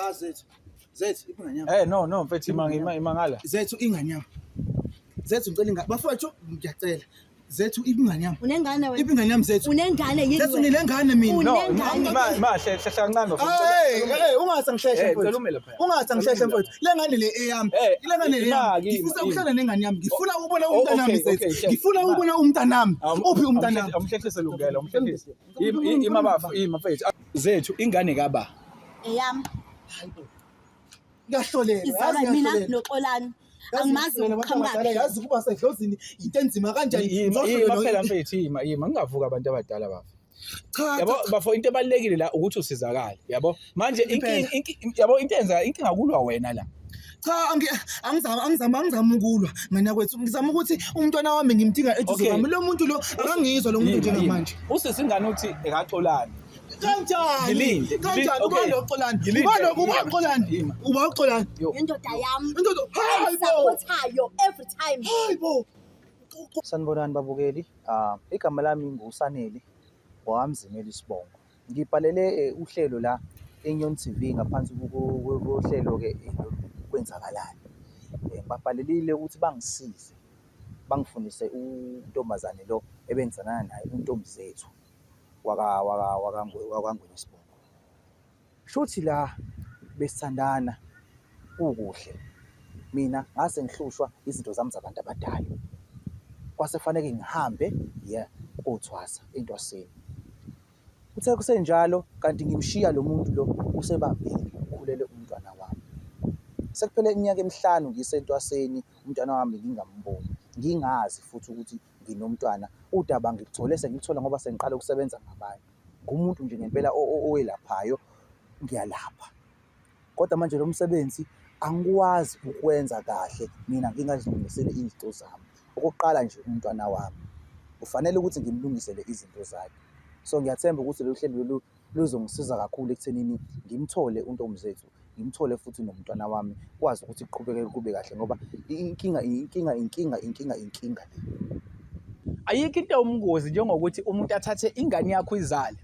La zethu. Zethu ingane yami. No mfethu imangala. Zethu ingane yami. Zethu ngicela ingane. Bafowethu ngiyacela. Zethu ingane yami. Unengane wena? Ingane yami zethu. Unengane yini? Zethu nginengane mina. Hlehla kancane Hey, ungathi ngihlehla mfowethu. Ungathi ngihlehla mfowethu. Le ngane le eyami. Le ngane le eyami. Ngifisa ukuhlala nengane yami. Ngifuna ukubona umntanami zethu. Ngifuna ukubona umntanami. Uphi umntanami? Umhlehlise lungela, umhlehlise. Mfethu. Zethu ingane kaba. Eyami. Hayibo. Ngiyahlolela. Izala mina noXolani. Angimazi uqhamuka. Yazi kuba sedlozini into enzima kanjani. Phela mfethu ngingavuka abantu abadala bafa. Yabo bafo into ebalekile la ukuthi usizakale yabo manje yabo inkinga kulwa wena la cha angizama ukulwa mina kwethu ngizama ukuthi umntwana wami ngimthinga eduze kwami lo muntu lo akangizwa lo muntu njengamanje usisingane uthi ekaXolani kanjani uba uXolani Indoda yami hayibo every time. hayibo Sanibonani babukeli. Igama lami nguSanele wamzimela isibongo. Ngibhalele uhlelo la eNyoni TV ngaphansi kohlelo ke kwenzakalani. Ngibabhalelile ukuthi bangisize. Bangifundise untombazane lo ebenzana naye untombi zethu wakangwenya isibongo. Shuthi la besithandana ukuhle. Mina ngase ngihlushwa izinto zami zabantu abadala. Kwasefanele ngihambe kothwasa entwaseni. Uthe kusenjalo kanti ngimshiya lo muntu lo usebambile ukhulele umntwana wami. Sekuphele iminyaka emihlanu ngisentwaseni umntwana wami ngingamboni. Ngingazi futhi ukuthi nginomntwana. Udaba ngikuthole sengithola ngoba sengiqala ukusebenza ngabanye. Ngumuntu nje ngempela owelaphayo ngiyalapha. Kodwa manje lo msebenzi angikwazi ukwenza kahle mina ngingazilungisele izinto zami. Okokuqala nje umntwana wami ufanele ukuthi ngimlungisele izinto zakhe. So ngiyathemba ukuthi lo hlelo luzongisiza kakhulu ekuthenini ngimthole untombi zethu, ngimthole futhi nomntwana wami kwazi ukuthi kuqhubeke kube kahle ngoba inkinga. Ayikho into umngozi njengokuthi umuntu athathe ingane yakho izale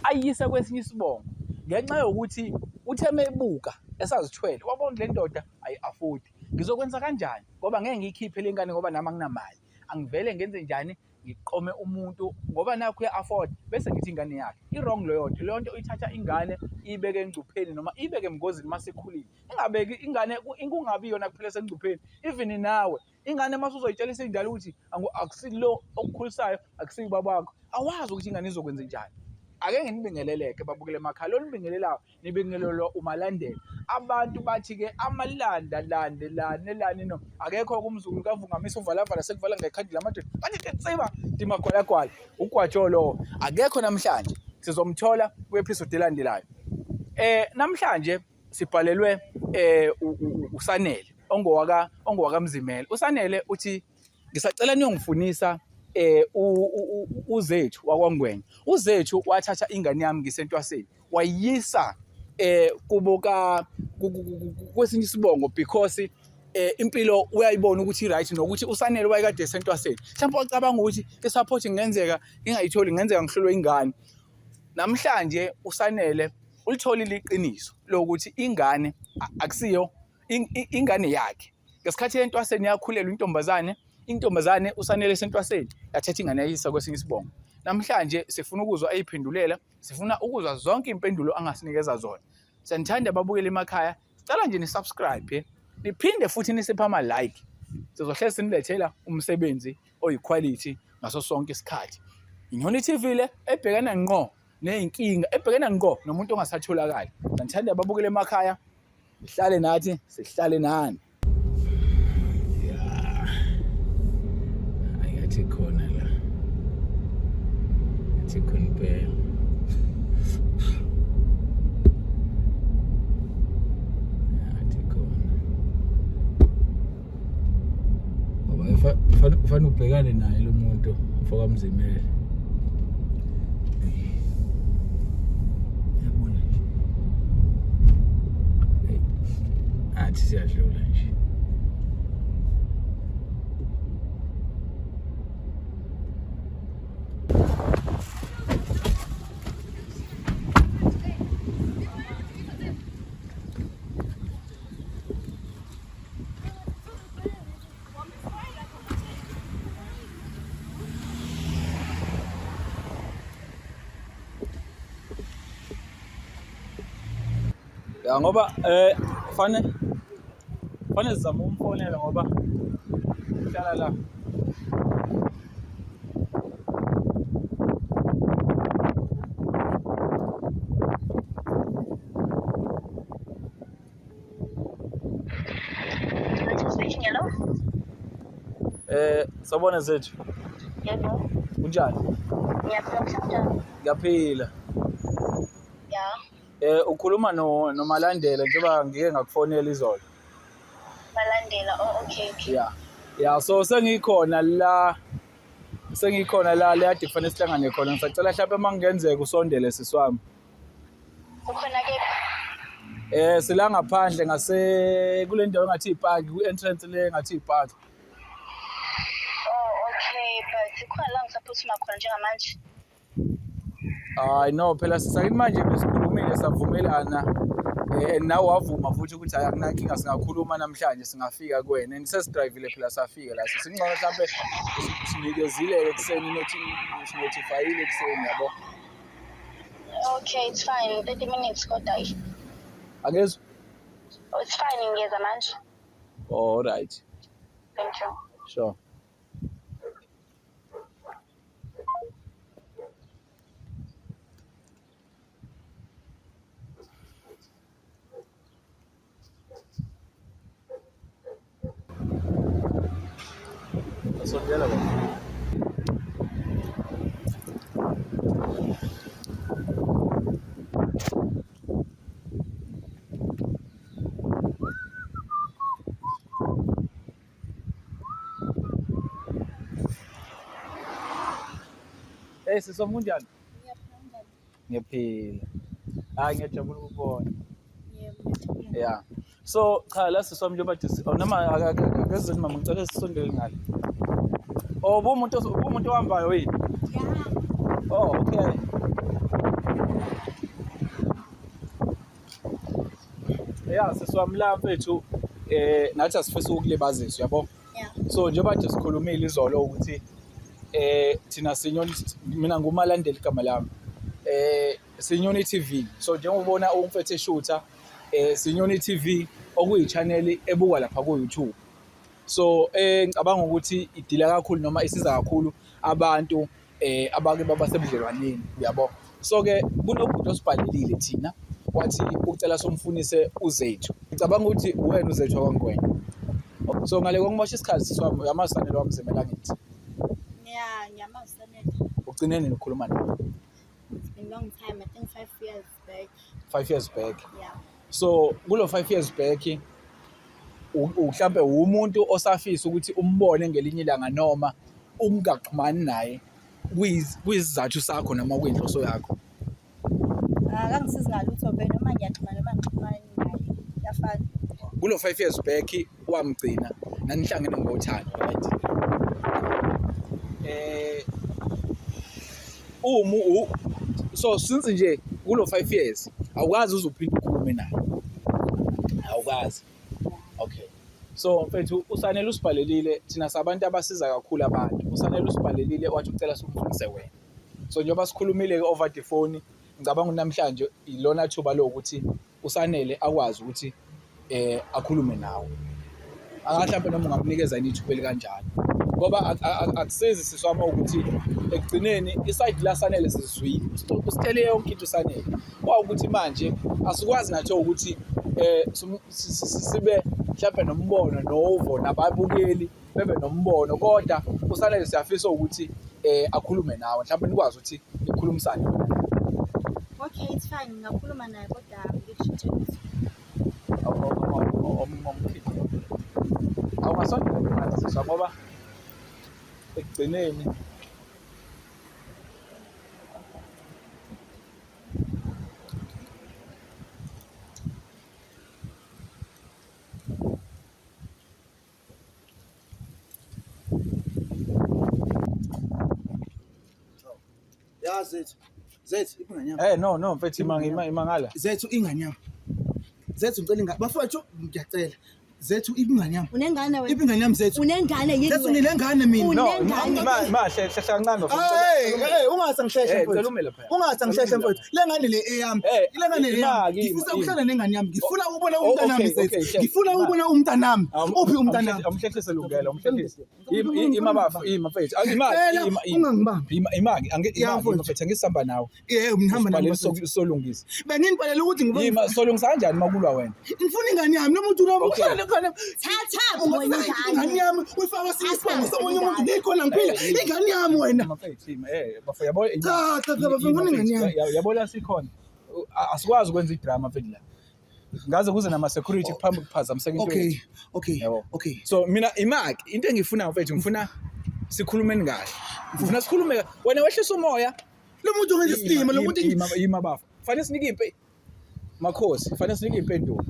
ayise kwesinye isibongo ngenxa yokuthi utheme ebuka esazithwele wabona le ndoda ayi-afford. Ngizokwenza kanjani ngoba ngeke ngiyikhiphe le ngane ngoba nami anginamali. Angivele ngenze njani ngiqome umuntu ngoba nakho uya-afford bese ngithi ingane yakhe i-wrong leyo nto uyithatha ingane ibeke engcupheni noma ibeke emngozini masekhulile. Ingabeki ingane kungabi yona kuphela sengcupheni. Even nawe ingane mase uzoyitshela indala ukuthi akusilo okukhulisayo akusiyi babakho awazi ukuthi ingane izokwenza njani. Ake nginibingeleleke babukele emakhaya lo nibingelelayo nibingelelwa umalandela. Abantu bathi ke amalandelane no akekho kumzulu kavungamisa uvalavala sekuvala ngekhandi lamadoda bathi tsiba dimakwala ugwatsholo akekho namhlanje sizomthola kweepisode elandelayo. Namhlanje sibhalelwe uSanele ongowaka Mzimela. uSanele uthi ngisacela niyongifunisa uzethu wakwangwenya. Uzethu wathatha ingane yami ngisentwaseni wayisa kuboka kwesinye isibongo because impilo uyayibona ukuthi right nokuthi uSanele wayekade esentwaseni. Mhlawumbe wacabanga ukuthi isupport ingenzeka ngingayitholi ngenzeka ngihlulwe ingane. Namhlanje uSanele ulitholile iqiniso lokuthi ingane akusiyo ingane yakhe. Ngesikhathi entwaseni yakhulelwa intombazane uSanele esentwaseni yathatha ingane yayisa kwesinye isibongo. Namhlanje sifuna ukuzwa ayiphendulela, sifuna ukuzwa zonke impendulo angasinikeza zona. Sanithanda babukele emakhaya, sicela nje ni-subscribe, niphinde futhi nisiphe ama-like. Sizohlala sinilethela umsebenzi oyiquality ngaso sonke isikhathi. Inyoni TV le ebhekana ngqo neyinkinga, ebhekana ngqo nomuntu ongasatholakali. Sanithanda babukele emakhaya, sihlale nathi, sihlale nani. Ayathi khona la. Ayathi khona phela. Fanele ubhekane naye lo muntu ufaka Mzimela. Yabona nje. Athi siyadlula nje. Ya ngoba fanele sizame umfonela ngoba uhlala la. Sabona zethu. Yebo. Kunjani? Ngiyaphila. Ya. Ukhuluma noMalandela njengoba ngike ngakufonela izolo. Malandela. Oh, okay. Yeah, so sengikhona la le ade kufanele sihlangane khona. Ngisacela mhlawumbe mangenzeka usondele sisiwami. Ukhona ke? Sila ngaphandle ngase kule ndawo engathi ipark, ku-entrance le engathi ipark. Oh, okay, but ikhona la ngisaphuthuma khona njengamanje. Hayi no, phela sisakithi manje besikhulumile savumelana nawe wavuma futhi ukuthi hayi akunankinga singakhuluma namhlanje singafika kuwena. Nisesidrivile phela safika la. Singcono mhlawumbe sinikezile ekseni notifyile ekseni yabo. Okay, it's fine. 30 minutes kodwa. Angezwa? Oh, it's fine ngiyeza manje. Oh, all right. Thank you. Sure. Sondela baba. Siswa kunjani? Ngiyaphila. Hayi ngiyajabula ukubona. Yebo. Yeah. So cha la siswa njengoba noma akazeni mama ngicela sisondele ngale. Oh, umuntu ohambayo yini? Yeah. Oh, okay. Yeah, siswami la mfethu nathi asifisa ukulibazisa yabo. Yeah. So njengoba nje sikhulumile izolo ukuthi thina mina nguMalandela igama lami. Sinyoni TV. So njengoba ubona umfethu eshutha Sinyoni TV okuyi-channel ebukwa lapha ku YouTube. So ngicabanga ukuthi idila kakhulu noma isiza kakhulu abantu abake babasebudlelwaneni uyabo. So ke kunobhuti osibhalelile thina wathi ucela somfunise uZethu. Ngicabanga ukuthi wena uZethu akwangwena. So ngale kwangimosha isikhathi siswami uyamasanelo wamzimela ngithi. Yeah, ngiyamasanelo. Ugcineni ukukhuluma naye. It's been long time, I think 5 years back. 5 years back. Yeah. So kulo 5 years back mhlambe umuntu osafisa ukuthi umbone ngelinye ilanga noma ungaxhumani naye kwizathu sakho noma kwinhloso yakho. Akangisizi ngalutho vele noma ngiyaxhumana noma ngixhumana naye. Yafana. Kulo 5 years back wamgcina nanihlangene ngothando, right? So since nje kulo 5 years awukazi uzuphinda ukukhuluma naye. Awukazi. Okay. So mfethu usanele usibhalelile thina sabantu abasiza kakhulu abantu. Usanele usibhalelile wathi ucela sikumfundise wena. So njengoba sikhulumile ke over the phone ngicabanga namhlanje ilona thuba lokuthi usanele akwazi ukuthi akhulume nawe. Mhlawumbe noma ungamnikeza ithuba elikanjalo. Ngoba akusizi siswama ukuthi ekugcineni iside la sanele sizwile. Usitele yonke into sanele. Kwawukuthi manje asikwazi nathi ukuthi sibe mhlawumbe nombono novo nababukeli bebe nombono kodwa usanele siyafisa ukuthi akhulume nawe mhlawumbe nikwazi ukuthi nikhulumisane. Okay, it's fine. Ngakhuluma naye kodwa ngikushintshela. Awungasondela siswa ngoba ekugcineni ya Zethu ingane yami. No mfethu imangala. Zethu ingane yami. Zethu ngicela bafowethu ngiyacela. Zethu ibingane yami. Unengane wena? Ibingane yami Zethu. Unengane yini Zethu wena? nginengane mina. No, Unengane. mahle hlahla kancane Hey, ungazangisheshe cela mfowethu. umele phela. Ungazangisheshe mfowethu. Le ngane le eyami. Le ngane le eyami. Ngifisa ukuhlala nengane yami. Ngifuna ukubona umntanami Zethu. Ngifuna ukubona umntanami. Uphi umntanami? Umhlehlise lungela, umhlehlise. Imabafu, mfethu. Ungangibambi. Imaki, mfethu angisihamba nawe. Yebo, ngihamba nawe. Solungisa. Benginibhalela ukuthi ngibone. Solungisa kanjani makulwa wena? Ngifuna ingane yami. Lo muntu lo ukhona khona. Thatha wena Ingane yami uyifaka sisibongo somunye umuntu ngikhona ngiphila. Ingane yami wena. Mfethu, bafo yabo. Cha, ngifuna ingane yami. Yabona sikhona. Asikwazi ukwenza idrama mfethu la. Ngaze kuze nama security phambi kuphazamiseka into. Okay. So mina imaki into engifuna mfethu ngifuna sikhulumeni kahle. Ngifuna sikhulume wena wehlisa umoya. Lo muntu ngenze isima lo muntu imabafu. Fanele sinike Makhosi, kufanele sinike impendulo.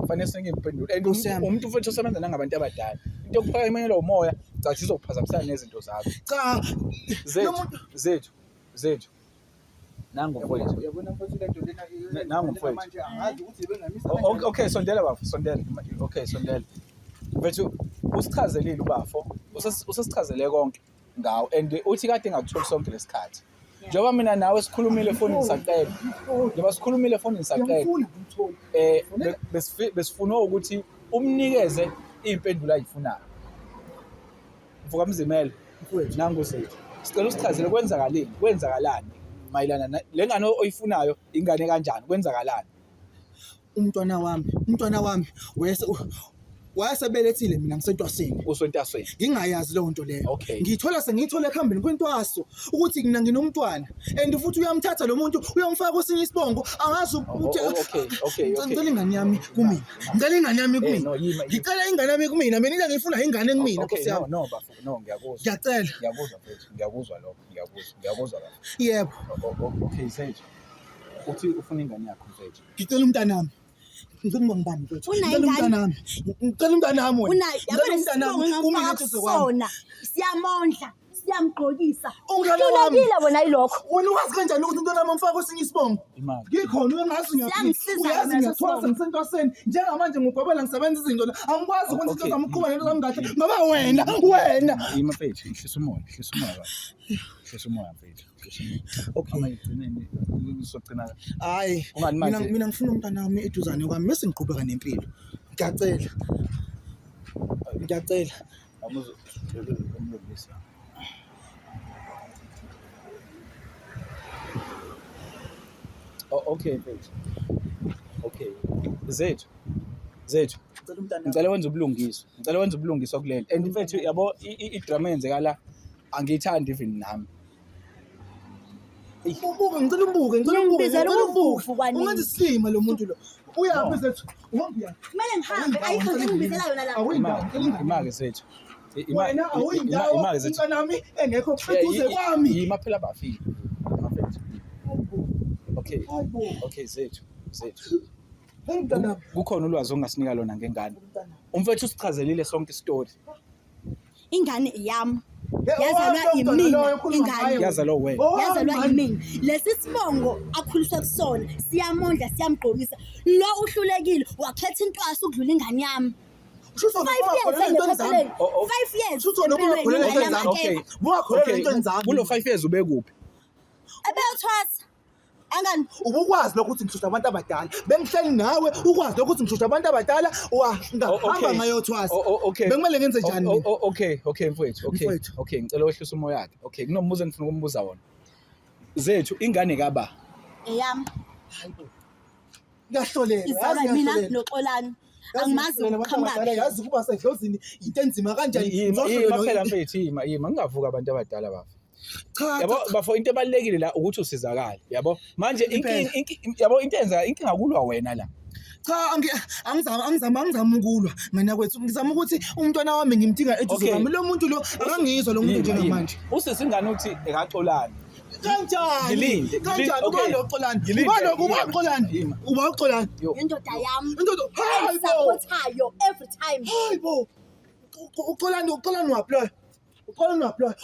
And umuntu mfethu osebenza nangabantu abadala. Into yokuphakemela umoya, cathi izokuphazamisana nezinto zakho. Cha. Zethu. Nangu mfowethu. Uyabona mfowethu le nto lena Nangu mfowethu. manje angazi ukuthi bengamisa. Okay, sondela bafo, sondela. Okay, sondela. Mfethu usichazelile ubafo. Usesichazele konke ngawo and uthi kade ngakutholi sonke lesikhathi. Njengoba mina nawe sikhulumile efonini nisaqeda. Besifuna ukuthi umnikeze impendulo ayifunayo. Mvuka mzimela mfowethu nangu Zethu. Sicela usichazele kwenzakalani mayelana le ngane oyifunayo ingane kanjani kwenzakalani? Umntwana wami wayesebelethile mina ngisentwaseni. Usentwaseni. Ngingayazi leyo nto leyo. Okay. Ngiyithola ekhambeni kwentwaso ukuthi mina nginomntwana and futhi uyamthatha lo muntu uyamfaka kwesinye isibongo angazi ukuthi Okay. ngicela ingane yami kumina. Ngicela ingane yami kumina. Mina ngifuna ingane kumina Nkosi yami. No bafo, no ngiyakuzwa. Ngiyacela. Ngiyakuzwa mfethu, ngiyakuzwa lokho, ngiyakuzwa kahle. Yebo. Okay, Zethu. Uthi ufuna ingane yakho mfethu. Ngicela umntanami. Ngicela ngibani mfethu. Ngicela umntanami wena. Sona siyamondla siyamgqokisa Umntwana wami. uhlulekile wena yilokho Wena wazi kanjani ukuthi umntwana wami amfaka kwesinye isibongo? Imali. Ngikhona uyangazi uyazi ngiyathola ngisentwaseni njengamanje ngigwabela ngisebenza izinto la angikwazi ukwenza into zami uqhubana nento zami kahle ngoba wena Mfethu, hlisa umoya mfethu. Okay, mayigcineni uzogcina. hayi Ungani manje? mina ngifuna umntwana wami eduzane kwami bese ngiqhubeka nempilo. Ngiyacela Okay mfethu. Okay. Zethu. Ngicela wenze ubulungiswa kulelo. And mfethu yabo idrama yenzeka la angiyithandi even nami. ngicela umbuke ungenza isima lo muntu lo uyaphi Zethu kumele ngihambe ayikho ngibizela yona la Imake Zethu. wena awuyindawo Zethu. umntwana wami engekho eduze kwami. Yima phela bafile. Mfethu. Okay Zethu. Umntwana Kukhona ulwazi ongasinika lona ngengane. Umfethu usichazelile sonke istory. ingane yami yazalwa imina ingane Yazalwa wena. yazalwa yimina lesi sibongo akhuliswa kusona siyamondla siyamgqokisa lo uhlulekile wakhetha intwaso ukudlula ingane yami 5 years Kulo 5 years ubekuphi? ebethwasa angani ubukwazi lokuthi ngishusha abantu abadala bengihleli nawe ukwazi lokuthi ngishusha abantu abadala ngahamba ngayothwasa bekumele ngenze njani mina? Okay mfowethu. Okay ngicela wehlisa umoya wakhe. Okay kunombuzo engifuna ukumbuza wona. Zethu ingane kaba eyami ngiyahlolela izalwa mina noxolani angimazi ukuqhamuka yazi kuba sedlozini into enzima kanjani yima phela mfethu yima ngingavuka abantu abadala bafo. Yabo bafo into ebalekile la ukuthi usizakale yabo manje yabo inkinga kulwa wena la. Cha angizama ukulwa ngana kwethu ngizama ukuthi umntwana wami ngimthinga eduze kwami lo muntu lo akangizwa lo muntu njengamanje usesingane uthi ekaxolani kanjani uba uxolani indoda yami indoda supportayo every time hayibo uxolani waphi lo uxolani uyapply.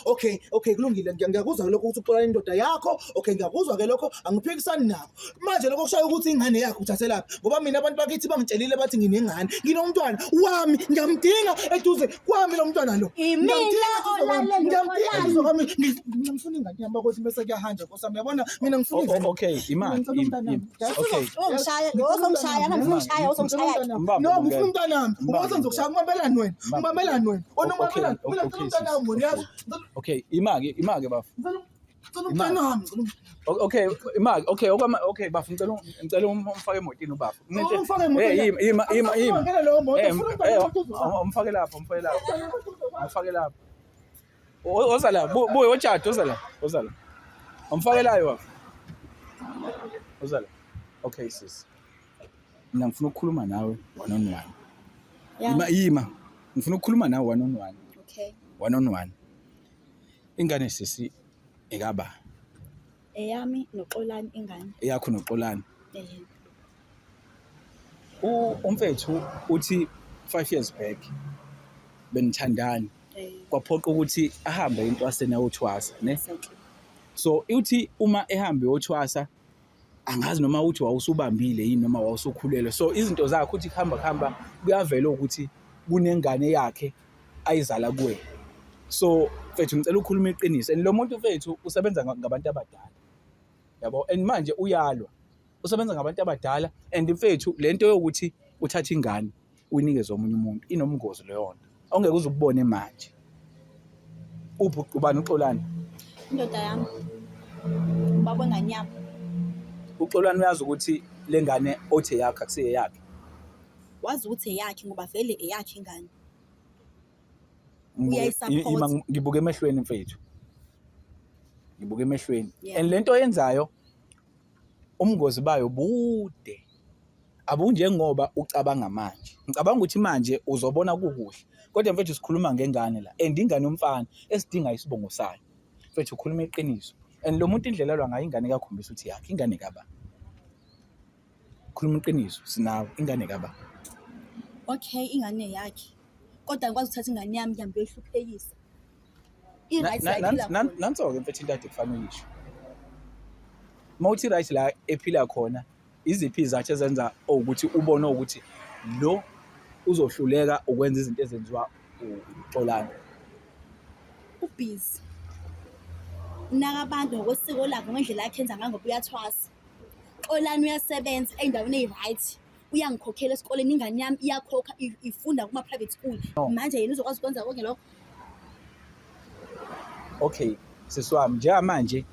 Okay kulungile, ngiyakuzwa lokho ukuthi uxolani indoda yakho. Okay ngiyakuzwa ke lokho, angiphikisani nakho. Manje lokho kushayo ukuthi ingane yakho uthathelaphi, ngoba mina abantu bakithi bangitshelile bathi nginengane, nginomntwana wami, ngiyamdinga eduze kwami lo mntwana lo. Imina olalela ngifuna ingane yami ukuthi bese kuyahanja Nkosi yami, yabona mina ngifuna ingane. Okay, imali. Okay. ongishaya ngifuna ushaya No, ngifuna umntanami. Ngoba ngizokushaya ngibambelani wena. Ngibambelani wena. Onomabelani. Mina ngifuna umntanami wena yazi. Okay, imake bafu. Ngicela umntanami. Okay bafu ngicela umfake emotini ubafu. Ungifake emotini. Ima. Ngene leyo moto. Umfake lapha. Umfake lapha. Oza la, boy ochata, oza la. Umfake la bafu. Oza la. Okay sis. Mina ngifuna ukukhuluma nawe one on one. Ima. Ngifuna ukukhuluma nawe one on one. Okay. One on one. Ingane sisi ekaba. Eyami noxolani ingane. Eyakho noxolani. Umfethu uthi 5 years back benithandana. Kwaphoqa ukuthi ahambe intwaseni yothwasa, ne? So uthi uma ehambe yothwasa angazi noma uthi wawusubambile yini noma wawusukhulelwe. So izinto zakhe uthi khamba kuyavela ukuthi kunengane yakhe ayizala kuwe. So mfethu ngicela ukukhuluma iqiniso. And lo muntu mfethu usebenza ngabantu abadala. Yabo, and manje uyalwa. Usebenza ngabantu abadala and mfethu lento yokuthi uthatha ingane uyinikeze omunye umuntu inomngozi leyo nto. Ongeke uzukubone manje. Ubani uxolani? Indoda yami. Baba nganyama. Uxolani uyazi ukuthi lengane othe yakhe akusiye yakhe. Wazi ukuthi eyakhe ngoba vele eyakhe ingane. Ngibuke emehlweni mfethu. Ngibuke emehlweni. And lento yenzayo umngozi bayo bude. Abunje ngoba ucabanga manje. Ngicabanga ukuthi manje uzobona kukuhle. Kodwa mfethu sikhuluma ngengane la. And ingane yomfana esidinga isibongo sayo. Mfethu ukhuluma iqiniso. And lo muntu indlela alwa ngayo ingane kakhombisa ukuthi yakhe ingane kaba. Khuluma iqiniso sinawe ingane kaba. Okay, ingane yakhe. Kodwa ngikwazi ukuthatha ingane yami ngihambe ehluphekisa. Nanso ke mfethu into ade kufanele isho. Mawuthi right la ephila khona iziphi izathu ezenza ukuthi ubone ukuthi lo uzohluleka ukwenza izinto ezenziwa uxolani. Ubhizi. Unaka abantu ngokwesiko lakhe ngendlela yakhe enza ngayo ngoba uyathwasa. Xolani uyasebenza endaweni eyight. Uyangikhokhela esikoleni ingane yami iyakhokha ifunda kuma private school. Manje yena uzokwazi ukwenza konke lokho. Okay, sisiwami njengamanje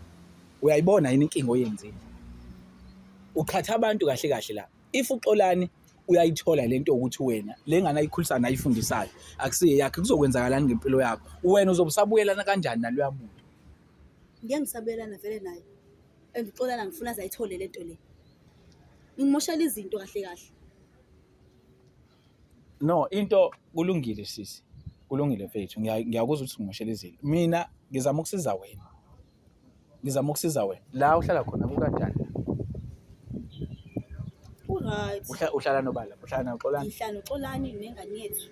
uyayibona yini inkingo oyenzile. Ukhatha abantu kahle la. If uxolani uyayithola lento ukuthi wena lengane ayikhulisana ayifundisayo akusiye yakhe kuzokwenzakalani ngempilo yakho. Wena uzobusabuyelana kanjani naloya muntu? Ngisabuyelana vele naye. Engiqolana ngifuna azayithole lento le. Ngimoshela izinto kahle. No, into kulungile sisi. Kulungile mfethu. Ngiyakuzwa ukuthi ngimoshela izinto. Mina ngizama ukusiza wena. La uhlala khona kukanjani? Right. Uhlala nobala, uhlala noxolani. Ngihlala noxolani nengane yethu.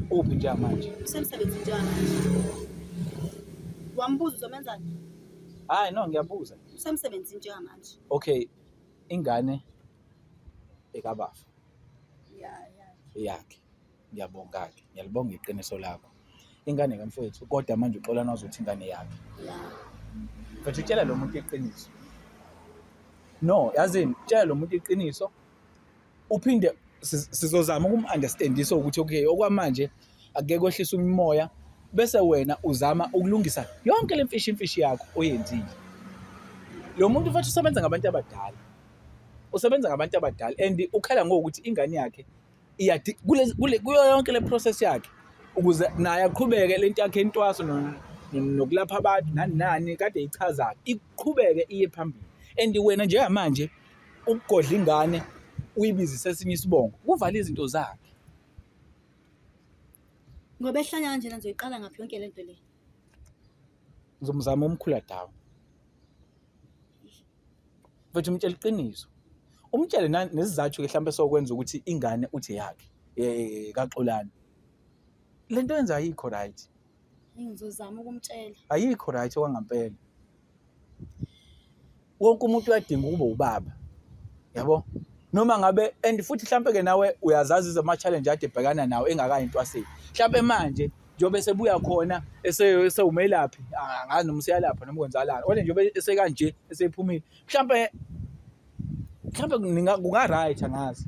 Uphi njengamanje? Usemsebenzi njengamanje. Wambuza uzomenzani? Hayi no ngiyabuza. Usemsebenzi njengamanje. Okay. Ingane ekabafa. Yakhe. Ngiyabonga ke. Ngiyalibonga iqiniso lakho. Ingane kamfethu kodwa manje uxolana uzothi ingane yakhe. Mfethu tshela lo muntu iqiniso. No, yazini tshela lo muntu iqiniso. Uphinde sizozama ukum-understandisa ukuthi okay okwamanje akeke kwehlisa umoya bese wena uzama ukulungisa yonke lemfishi yakho oyenzile. Lo muntu futhi usebenza ngabantu abadala. And ukhala ngokuthi ingane yakhe kuyo yonke le process yakhe ukuze naye aqhubeke lento yakhe entwaso nokulapha abantu nani kade ichaza iqhubeke iye phambili. And wena njengamanje ukugodla ingane uyibizisa esinye isibongo kuvala izinto zakhe. Ngoba ehlanya kanjena ngizoyiqala ngaphi yonke lento le. Ngizomzama umkhula dawo. Mfethu umtshela iqiniso. Umtshele nesizathu ke mhlambe sokwenza ukuthi ingane uthi yakhe kaxolani. Lento yenza ayikho right. Ngizozama ukumtshela. Ayikho right okwangempela. Wonke umuntu uyadinga ukuba ubaba. Yabo? Noma ngabe and futhi mhlambe ke nawe uyazazi ama-challenge ade ebhekana nawe engakayi entwaseni. Mhlambe manje njobe sebuya khona esewumelaphi angazi noma useyalapha noma kwenzalana. Ole njobe esekanje esephumile. Mhlambe kunga right angazi.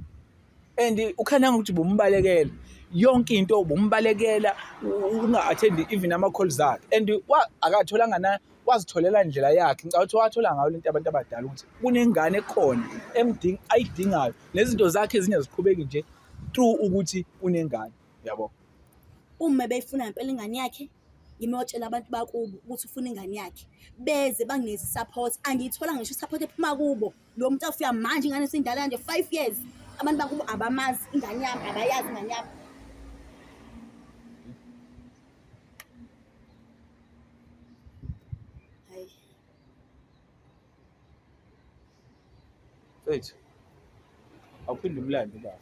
And ukhananga ukuthi bombalekela yonke into bombalekela unga-attend even ama-calls akhe and akatholanga wazitholela indlela yakhe ngicabanga ukuthi wathola ngayo lento abantu abadala ukuthi kunengane ekhona ayidingayo nezinto zakhe ezinye ziqhubeki nje through ukuthi unengane yabo. Uma beyifuna ngempela ingane yakhe ngimotshela abantu bakubo ukuthi ufuna ingane yakhe beze bangineze support. Angiyithola ngisho support ephuma kubo lo muntu afika manje ingane sindala nje 5 years abantu bakubo abamazi ingane yami abayazi ingane yami. Hayi Wait. Awuphinde umlande baba.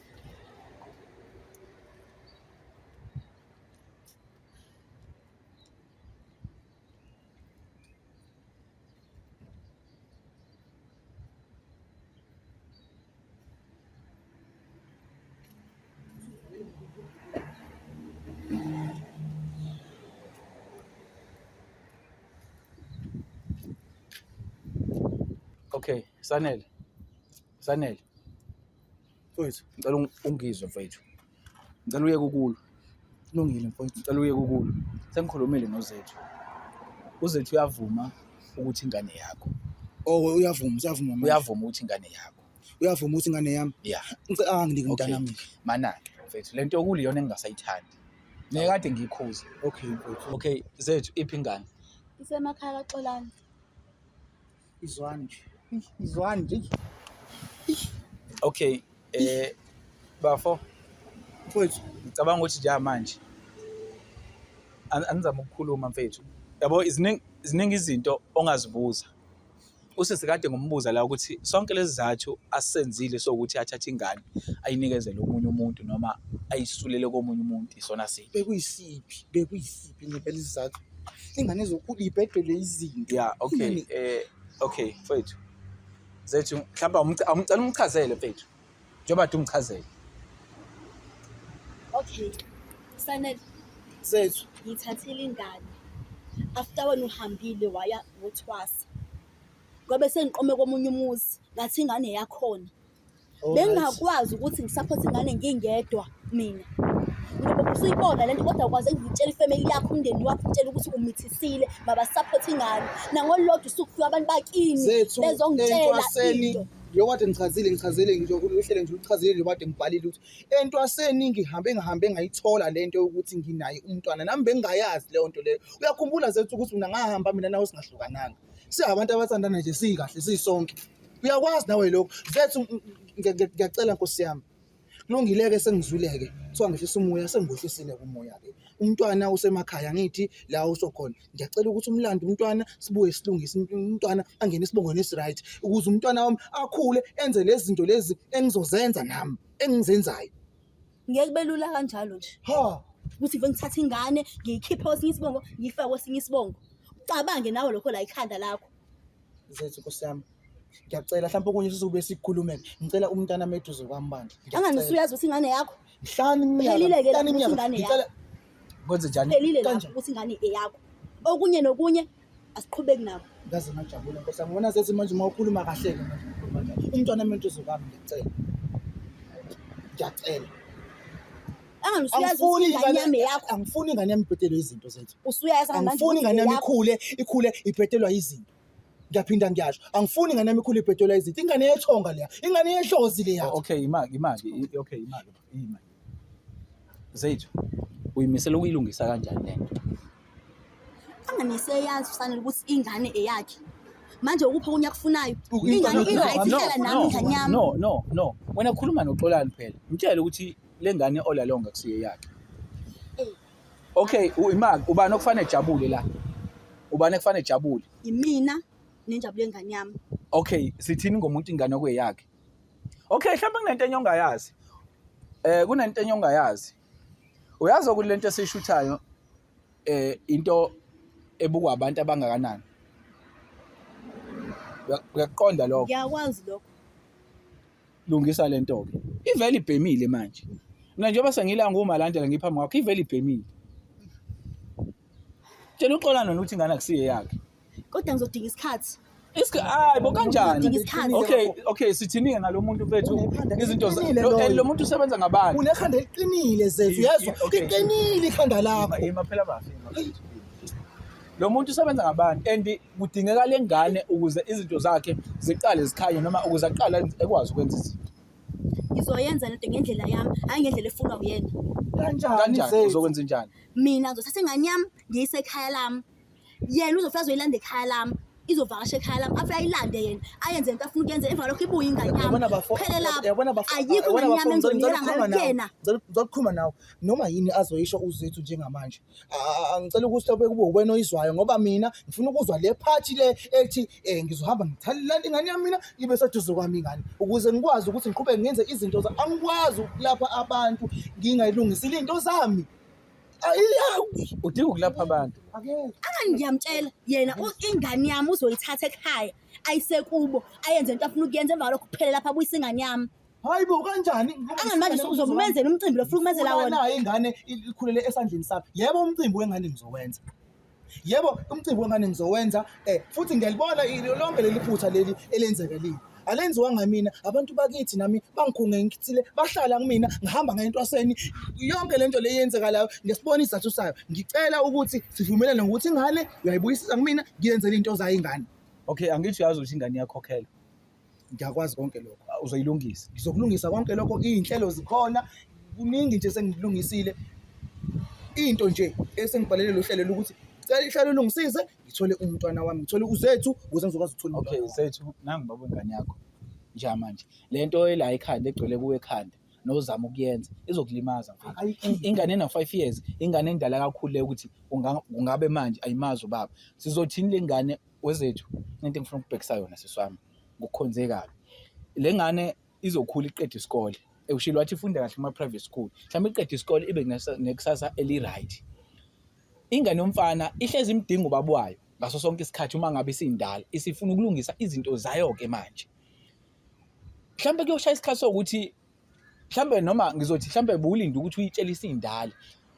Okay, Sanele. Mfowethu, Ngicela ungizwe mfethu. Ngicela uye kukulo. kulungile mfowethu. Ngicela uye kukulo. Sengikhulumile noZethu. uZethu uyavuma ukuthi ingane yakho. Oh, uyavuma manje. Uyavuma ukuthi ingane yakho. Uyavuma ukuthi ingane yami. Yeah. Ngidinga umntana wami. Mana-ke mfethu lento okuliyona engingasayithandi. Nekade ngikhuza. Okay mfowethu. Okay, Zethu iphi ingane? isemakhaya kaXolani. Izwani nje. Okay, bafo Mfowethu, ngicabanga ukuthi nje manje anizama ukukhuluma mfethu. Yabo iziningi izinto ongazibuza. Usesikade ngombuza la ukuthi sonke lesizathu asenzile sokuthi athathe ingane ayinikezele omunye umuntu noma ayisulele komunye umuntu isona sithi. bekuyisiphi ngempela isizathu. Ingane ezokhula ibhedele izinto. Yeah, okay. Okay, mfethu. Zethu mhlawumbe amcela umchazele mfethu. Njengoba umchazele. Okay. Sanele Zethu, ngithathile ingane. After wena uhambile waya ngothwasa. Ngobe sengiqome komunye umuzi ngathi ingane yakhona. Bengakwazi ukuthi ngisupport ingane ngingedwa mina. Ngoba usuyibona lento kodwa ukwaze ngitshela ifamily yakho umndeni wakho utshela ukuthi umithisile baba support ingane. Nangolodwa usukufika abantu bakini bezongitshela into. Lo kade ngichazile ngisho uhlele nje uchazile lo kade ngibhalile ukuthi entwaseni ngihambe ngayithola lento ukuthi nginayo umntwana nami bengayazi leyo nto leyo. Uyakhumbula Zethu ukuthi mina ngahamba mina nawe singahlukananga. Siyabantu abathandana nje sikahle sisonke. Uyakwazi nawe lokho. Zethu ngiyacela Nkosi yami. Kulungileke sengizwileke. Kuthiwa ngehlisa umoya sengihlisile kumoya ke. Umntwana usemakhaya ngithi la usokhona. Ngiyacela ukuthi umlando umntwana sibuye silungise umntwana angene isibongweni esi-right ukuze umntwana wami akhule enze lezi zinto lezi engizozenza nami engizenzayo. Ngeke belula kanjalo nje. Ha, Ukuthi ngive ngithatha ingane ngiyikhiphe kwesinye isibongo ngiyifake kwesinye isibongo. Ucabange nawe lokho la ikhanda lakho. Zethu Nkosi yami. Ngiyacela mhlawumbe okunye sizobe sikhulumeke. Ngicela umntwana meduze kwambandla. Anganisuyazi ukuthi ingane yakho. Mhlani Phelile ke lapho iminyaka. ingane yakho. Ngicela Kwenze njani? Phelile lapho ukuthi ingane eyakho. Okunye nokunye asiqhubeki nabo. ngaze ngajabula Nkosi yami. Ngibona Zethu manje uma ukhuluma kahle ke manje. Umntwana meduze kwami ngiyacela. Anganisuyazi ukuthi ingane yami yakho. Angifuni ingane yami ibhedelwe izinto Zethu. Usuyazi manje. Angifuni ingane yami ikhule ibhedelwa izinto. Ngiyaphinda ngiyasho. Angifuni ingane yami ikhule ibhedelwa izinto. Ingane yethonga leya. Ingane yehlozi leya. Okay, imali. Okay, imali. Zethu uyimisela ukuyilungisa kanjani lento? Anganiseyazi Sanele ukuthi ingane eyakhe. Manje ukupha okunye akufunayo. Ingane i-right ihlala nami ingane yami. No. Wena khuluma noXolani phela. Mtshele ukuthi le ngane olalonga kusiye yakhe. Okay, imali ubani okufanele ejabule la? Ubani okufanele ejabule? Imina nenjabulo engane yami. Okay, sithini ngomuntu ingane okweyakhe? Okay, mhlawumbe kunento enye ongayazi. Kunento enye ongayazi. Uyazi ukuthi lento esishuthayo into ebukwa abantu abangakanani. Uyaqonda lokho? ngiyakwazi lokho. Lungisa lento ke. Ivele ibhemile manje. Mina njengoba sengila ngumalandela ngiphambi kwakho ivele ibhemile. Tshela uXolani wena ukuthi ingane akusiye yakhe. Kodwa ngizodinga isikhathi. Hayi bo kanjani? Ngidinga isikhathi. Okay, sithini ngalo muntu mfethu izinto Unekhanda lo muntu usebenza ngabantu. Unekhanda eliqinile zethu yazwa Okay. liqinile ikhanda lakho. Phela bafi. Lo muntu usebenza ngabantu and kudingeka lengane ukuze izinto zakhe ziqale zikhanye noma ukuze aqala ekwazi ukwenza izinto. Ngizoyenza lento ngendlela yami, hayi ngendlela efunwa uyena. Kanjani Kanjani zethu? uzokwenza njani? Mina ngizothatha ingane yami ngiyise ekhaya lami. Yena uzofika azoyilanda ekhaya lami. Izovakasha ekhaya lami afike ayilande yena ayenze into afuna ukuyenza emva lokho ibuye ingane yami. Phela lapho ayikho ingane yami engizonikela ngayo kuyena. Ngizokukhuluma nawe noma yini azoyisho uzethu njengamanje. Ngicela ukuthi kube wena oyizwayo ngoba mina ngifuna ukuzwa le party le ethi ngizohamba ngithalela ingane yami mina ibe seduze kwami ingane ukuze ngikwazi ukuthi ngiqhubeke ngenze izinto angikwazi ukulapha abantu ngingayilungisile into zami. Udinga ukulapha abantu. Angani ngiyamtshela yena ingane yami uzoyithatha ekhaya ayisekubo ayenze into afuna ukuyenza emva lokho kuphela lapha abuyisa ingane yami. Hayi bo kanjani? Angani manje uzomenzela umcimbi lo ufuna ukumenzela wona. Nayo ingane ikhulele esandleni sakho. Yebo umcimbi wengane ngizowenza. Yebo umcimbi wengane ngizowenza futhi ngiyalibona lonke leli phutha leli elenzeke lini. Alenziwa ngamina abantu bakithi nami bangikhunge ngithile bahlala kumina ngihamba ngentwaseni yonke lento leyenzekalayo ngesibona isizathu sayo ngicela ukuthi sivumelane ngokuthi ingane uyayibuyisisa kumina ngiyenzele into zayo ingane. Okay, angithi uyazi ukuthi ingane yakhokhela. Ngiyakwazi konke lokho. Uzoyilungisa. Ngizokulungisa konke lokho izinhlelo zikhona kuningi nje sengilungisile into nje esengibhalele lo hlelo ukuthi cela ihlelo lungisize ngithole umntwana wami ngithole uzethu ukuze ngizokwazi ukuthola Okay, zethu nangu baba ingane yakho. Njengamanje. Lento ela ekhanda egcwele kuwe ekhanda nozama ukuyenza izokulimaza mfethu. Ingane ena 5 years, ingane endala kakhulu le ukuthi ungabe manje ayimazi ubaba. Sizothini lengane wezethu into engifuna ukubhekisa yona seswami. Ngokukhonze kabi. Le ngane izokhula iqede isikole. Ushilo wathi ifunda kahle kuma private school. Mhlawumbe iqede isikole ibe nekusasa eli right. Ingane yomfana ihlezi imidingo babwayo ngaso sonke isikhathi uma ngabe isindala isifuna ukulungisa izinto zayo ke manje. Mhlawumbe kuyoshaya isikhathi sokuthi mhlawumbe noma ngizothi mhlawumbe bulinda ukuthi uyitshelise indala.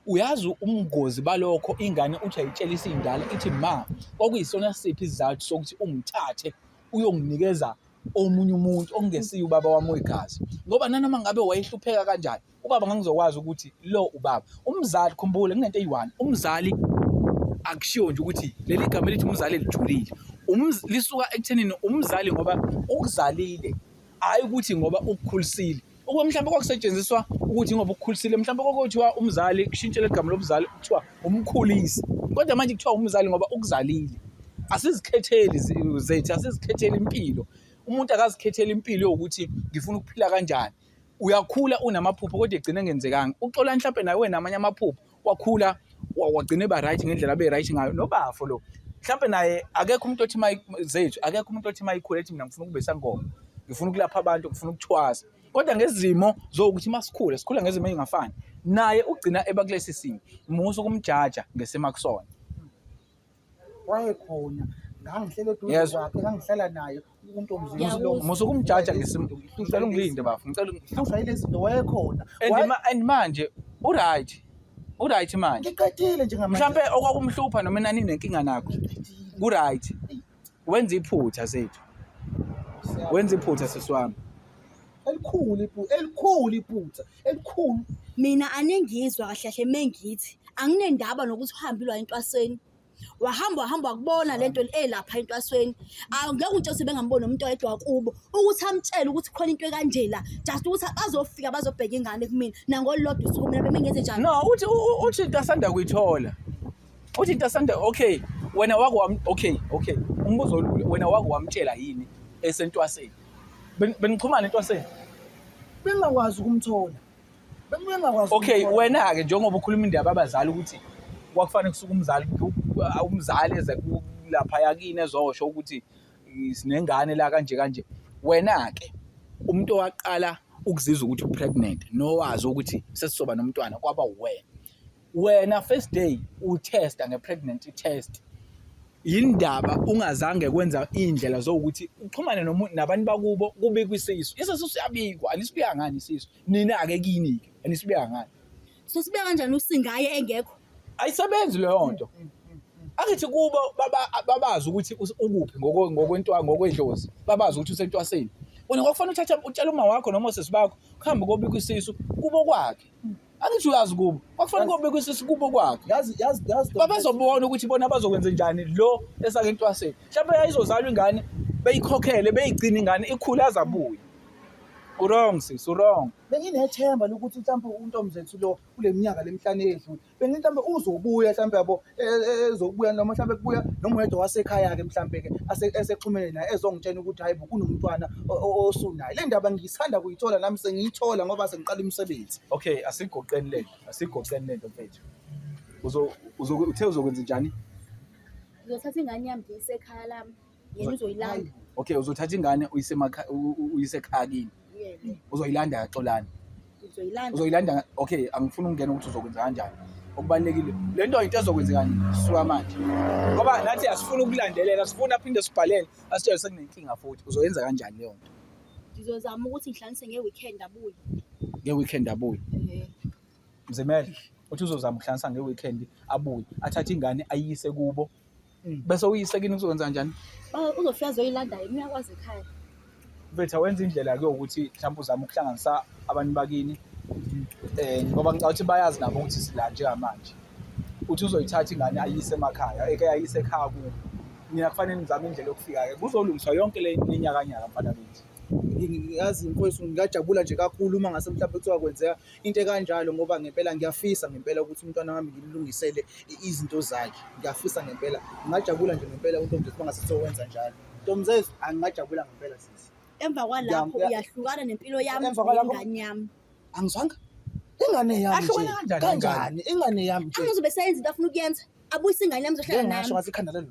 Uyazi umngozi balokho ingane uthi ayitshelise indala ithi ma kwakuyisona siphi izathu sokuthi ungithathe uyonginikeza omunye umuntu ongesiyo ubaba wami wegazi. Ngoba nanoma ngabe wayehlupheka kanjani ubaba ngangizokwazi ukuthi lo ubaba umzali khumbula kunento eyi1 umzali akushiwo nje ukuthi leli gama lithi umzali lijulile lisuka ekuthenini umzali ngoba ukuzalile hayi ukuthi ngoba ukukhulisile ukuba mhlawumbe kwakusetshenziswa ukuthi ngoba ukukhulisile mhlawumbe kokuthiwa umzali kushintshela igama lomzali kuthiwa umkhulisi kodwa manje kuthiwa umzali ngoba ukuzalile. Asizikhetheli zethu asizikhetheli impilo. Umuntu akazikhethela impilo yokuthi ngifuna ukuphila kanjani. Uyakhula unamaphupho kodwa egcine engenzekanga. UXolani mhlawumbe nawe wena amanye amaphupho wakhula wagcine eba right ngendlela abe right ngayo nobafo lo. Mhlawumbe naye akekho umuntu othi zethu akekho umuntu othi mayikhula ethi mina ngifuna ukube sangoma. Ngifuna ukulapha abantu ngifuna ukuthwasa. Kodwa ngezimo zokuthi sikhula ngezimo ezingafani. Naye ugcina eba kulesi simo. Musu kumjaja ngesemakusona. Wayekhona ngangihlele eduze kwakhe ngangihlala naye untombazane lo Musu kumjaja ngesimo. Ngicela ungilinde bafu. Ngicela ushayile izinto wayekhona. and manje uright manje. Ngiqedile njengamanje. Mhlawumbe okwakumhlupha noma nani nenkinga nakho. Ku-right. Wenza iphutha zethu. Wenza iphutha seswami. Elikhulu iphutha. Elikhulu. Mina anengizwa kahle kahle mengithi anginendaba nokuthi uhambilwa entwaseni. Wahamba kubona lento elapha entwaseni. Angeke untshose bengambona umuntu oyedwa kubo ukuthi amtshele ukuthi khona into ekanjela just ukuthi bazofika bazobheka ingane kumina nangolodwa usuku mina bengenze njani. No, uthi into asanda kuyithola. Uthi into asanda okay, wena wako okay. Umbuzo wena wako wamtshela yini esentwaseni? Benichumana entwaseni? Bengakwazi ukumthola. Bengakwazi. Okay, wena ke njengoba ukhuluma indaba abazali ukuthi kwakufanele kusuka umzali eze lapha yakini ezosho ukuthi sinengane la kanje wena ke umuntu owaqala ukuzizwa ukuthi upregnant nowazi ukuthi sesizoba nomntwana kwaba wena wena first day utesta nge-pregnancy test, yindaba ungazange kwenza iy'ndlela zokuthi uxhumane nabantu bakubo kube kwisisu. Isisu siyabikwa, anisibika ngani isisu? Nina-ke kini-ke, anisibika ngani? So sibeka kanjani usingaye engekho? Ayisebenzi leyo nto. Akithi kubo babazi ukuthi ukuphi ngokwendlozi, babazi ukuthi usentwaseni. Wena kwakufanele uthatha utshela uma wakho noma osesi bakho kuhambe kobika isisu kubo kwakhe. Angithi uyazi kubo kwakufanele kobika isisu kubo kwakhe. Yazi Babazobona ukuthi bona bazokwenza njani lo esake entwaseni. Mhlawumbe yayizozalwa ingane beyikhokhele beyigcina ingane ikhule azabuye. Wrong sis, wrong. Benginethemba lokuthi mhlawumbe untomzethu lo kule minyaka lemhlanje edlule mhlawumbe uzobuya mhlawumbe yabo ezokubuya noma mhlawumbe kubuya noma uyedwa wasekhaya ke mhlawumbe ke esexhumene naye ezongitshela ukuthi hayi kunomntwana osunayo. Le ndaba ngisanda kuyithola nami sengiyithola ngoba sengiqala imisebenzi. Okay, asigoqeni lento mfethu. Uthe uzokwenza njani? Ngizothatha ingane yami ngiyise ekhaya lami, yena uzoyilanda. Okay, uzothatha ingane uyise ekhaya kini. Uzoyilanda yaxolani. Uzoyilanda. Okay, angifuni ukungena ukuthi uzokwenza kanjani. Okubalekile le nto into ezokwenzeka suka manje. Ngoba nathi asifuni ukulandelela, sifuna aphinde sibhalele, asitshele sekunenkinga futhi. Uzoyenza kanjani leyo nto? Ngizozama ukuthi ngihlanganise nge-weekend abuye. Nge-weekend abuye. Mzimele, uthi uzozama ukuhlanganisa nge-weekend abuye, athathe ingane ayise kubo. Bese uyise kini uzokwenza kanjani? Uzofika zoyilanda yena uyakwazi ekhaya. Mfethu wenza indlela ke ukuthi mhlawumbe uzama ukuhlanganisa abantu bakini ngoba ngicabanga ukuthi bayazi nabo ukuthi sila njengamanje. Uthi uzoyithatha ingane ayise emakhaya, ayise ekhaya kubo. Mina kufanele ngizame indlela yokufika ke kuzolungiswa yonke le minyakanyaka mfana bethu. Ngiyazi inkosi ngingajabula nje kakhulu uma ngase mhlawumbe kuthiwa kwenzeka into kanjalo ngoba ngempela ngiyafisa ngempela ukuthi umntwana wami ngimlungisele izinto zakhe. Ngiyafisa ngempela ngingajabula nje ngempela untomzethu mangase kuthiwa njalo. Ntomzethu angingajabula ngempela sisi. Emva kwalapho uyahlukana nempilo yami nengane yami. Angizwanga? Ingane yami nje. Kanjani? Ingane yami nje. Angizobe seyenza into afuna ukuyenza. Abuyise ingane yami zohlala nami. Ngisho ngathi ikhanda lelo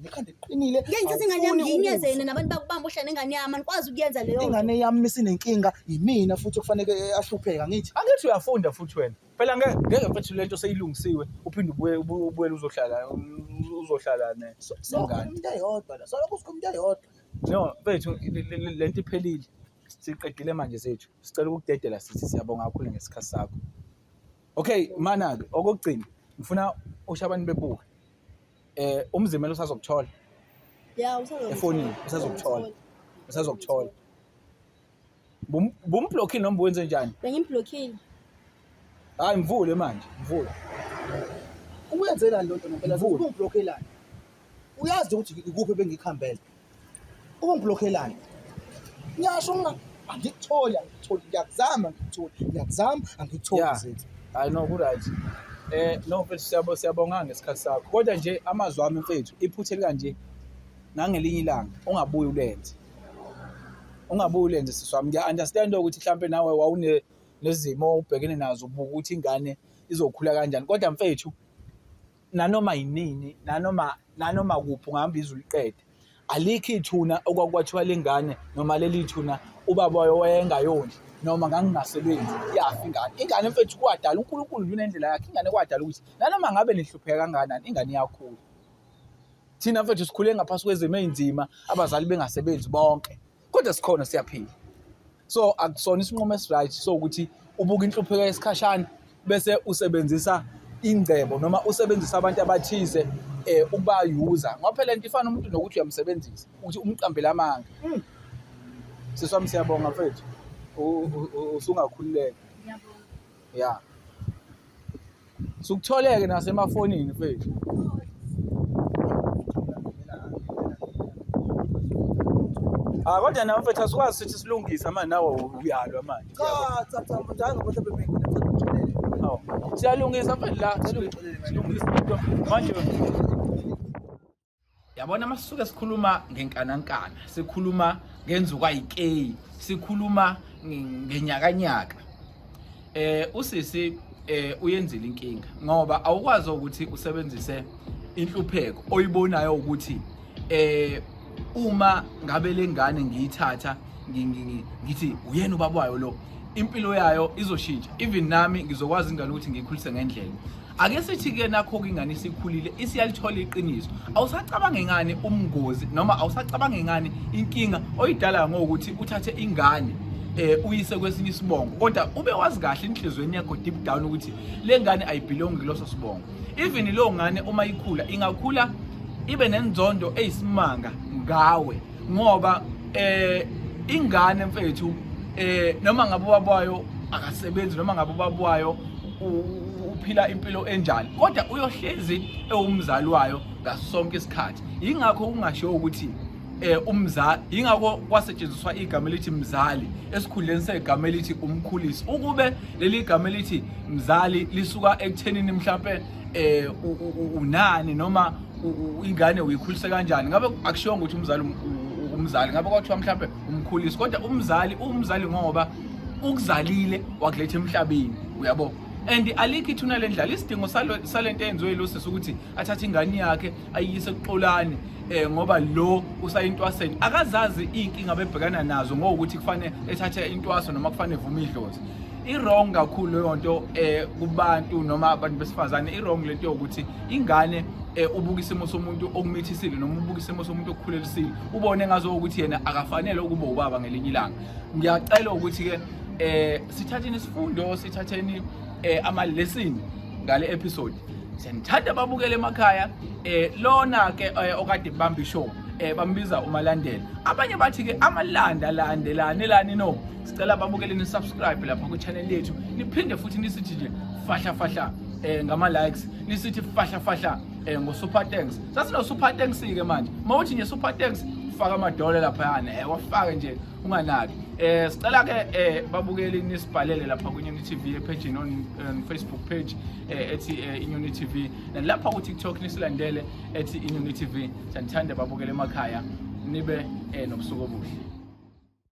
likhanda liqinile. Ngeke ngithathe ingane yami ngiyinyeze yena nabantu bakubamba ohlala nengane yami anikwazi ukuyenza leyo. Ingane yami misinenkinga yimina futhi kufanele ahlupheka ngithi. Angithi uyafunda futhi wena. Phela ngeke mfethu lento seyilungisiwe uphinde ubuye uzohlala ne. Singane umuntu ayodwa la. Soloko usikhuluma umuntu ayodwa. No, mfethu lento iphelile. Siqedile manje sethu. Sicela ukudedela sithi siyabonga kakhulu ngesikhathi sakho. Okay, mana ke okugcina ngifuna usha abantu bebuka. Umzimela usazokuthola. Yeah, usazokuthola. Efonini usazokuthola. Bumblockini noma wenze njani? Bengimblockile. Hayi mvule manje, mvule. Ukuyenzela lonto ngempela ungiblokelani. Uyazi ukuthi ikuphi bengikhambela. Ungiblokelani. Ngiyasho angikutholi, ngiyakuzama angikutholi zethu. I know right. No mfethu siyabonga ngesikhathi sakho. Kodwa nje amazwi ami mfethu iphuthe kanje nangelinye ilanga ungabuyi ulenze. Ungabuyi ulenze siswami. Ngiya understand ukuthi mhlambe nawe wawune nezimo ubhekene nazo ubuka ukuthi ingane izokhula kanjani. Kodwa mfethu nanoma yinini, nanoma kuphi ungahamba izulu liqede. Alikho ithuna okwakwathiwa lengane noma leli ithuna ubaba wayengayondli noma ngangingasebenzi yafa ingane. Ingane mfethu kwadala uNkulunkulu unendlela yakhe. Ingane kwadala ukuthi nanoma ngabe nihlupheka kangakanani ingane yakhulu. Thina mfethu sikhule ngaphasi kwezimo ezinzima abazali bengasebenzi bonke. Kodwa sikhona siyaphila. So akusona isinqumo esiright so ukuthi ubuka inhlupheko yesikhashana bese usebenzisa ingcebo noma usebenzisa abantu abathize ukubayuza ngoba phela into ifana umuntu nokuthi uyamsebenzisa ukuthi umqambele amanga. Siswami siyabonga mfethu. Usungakhululeka. Ngiyabonga. Yeah. Sukutholeke nasemafonini mfethu. Kodwa nawe mfethu asikwazi sithi silungisa manje nawe uyalwa manje. Cha mntanga ngoba bengikuthele. Hawu. Siyalungisa mfethu la, silungisa into manje. Yabona masisuke sikhuluma ngenkanankana, sikhuluma ngenzuka yike, sikhuluma ngenyakanyaka. Usisi uyenzile inkinga ngoba awukwazi ukuthi usebenzise inhlupheko oyibonayo ukuthi uma ngabe lengane ngiyithatha ngithi uyena ubaba wayo lo impilo yayo izoshintsha, even nami ngizokwazi ingane ukuthi ngiyikhulise ngendlela. Ake sithi-ke nakho-ke ingane isikhulile isiyalithola iqiniso, awusacabange ngani umngozi noma awusacabange ngani inkinga oyidala ngokuthi uthathe ingane uyise kwesinye isibongo, kodwa ube wazi kahle enhlizweni yakho deep down ukuthi le ngane ayibelongi kuloso sibongo. Even lo ngane uma ikhula ingakhula ibe nenzondo eyisimanga ngawe, ngoba ingane mfethu noma ngabe ubabwayo akasebenzi noma ngabe ubabwayo uphila impilo enjani, kodwa uyohlezi ewumzali wayo ngasonke isikhathi. Yingakho ungasho ukuthi umzali, yingakho kwasetshenziswa igama elithi mzali esikhundleni segama elithi umkhulisi, ukube leli gama elithi mzali lisuka ekuthenini mhlambe unani noma ingane uyikhulisa kanjani. Ngabe akushongo ukuthi umzali ngabe kwathiwa mhlambe umkhulisi, kodwa umzali ngoba ukuzalile wakuletha emhlabeni, uyabo. And alikho ithuna lendlala isidingo salento eyenziwe loSisi ukuthi athathe ingane yakhe ayiyise kuXolani ngoba lo usayintwaseni akazazi inkinga abebhekana nazo ngokuthi kufanele ethathe intwaso noma kufanele evume idlozi. I-wrong kakhulu leyo nto kubantu noma abantu besifazane. I-wrong lento yokuthi ingane ubuka isimo somuntu okumithisile noma ubuka isimo somuntu okukhulelisile ubone ngazo ukuthi yena akafanele ukuba ubaba ngelinye ilanga. Ngiyacela ukuthi-ke sithatheni isifundo, sithatheni ama-lesson ngale episode. Senithanda babukele emakhaya lona ke okade bamba ishow bambiza uMalandela. Abanye bathi ke amalandelane no. Sicela babukele ni subscribe lapha ku channel yethu, niphinde futhi nisithi nje fahla ngama likes, nisithi fahla ngo super thanks. Sasino super thanks ke manje. Mawuthi nje super thanks faka amadola lapha yana wafaka nje unganaki. Sicela ke babukele nisibhalele lapha ku Inyoni TV page on Facebook page ethi Inyoni TV, nalapha ku TikTok nisilandele ethi Inyoni TV. Sanithanda babukele emakhaya, nibe nobusuku obuhle.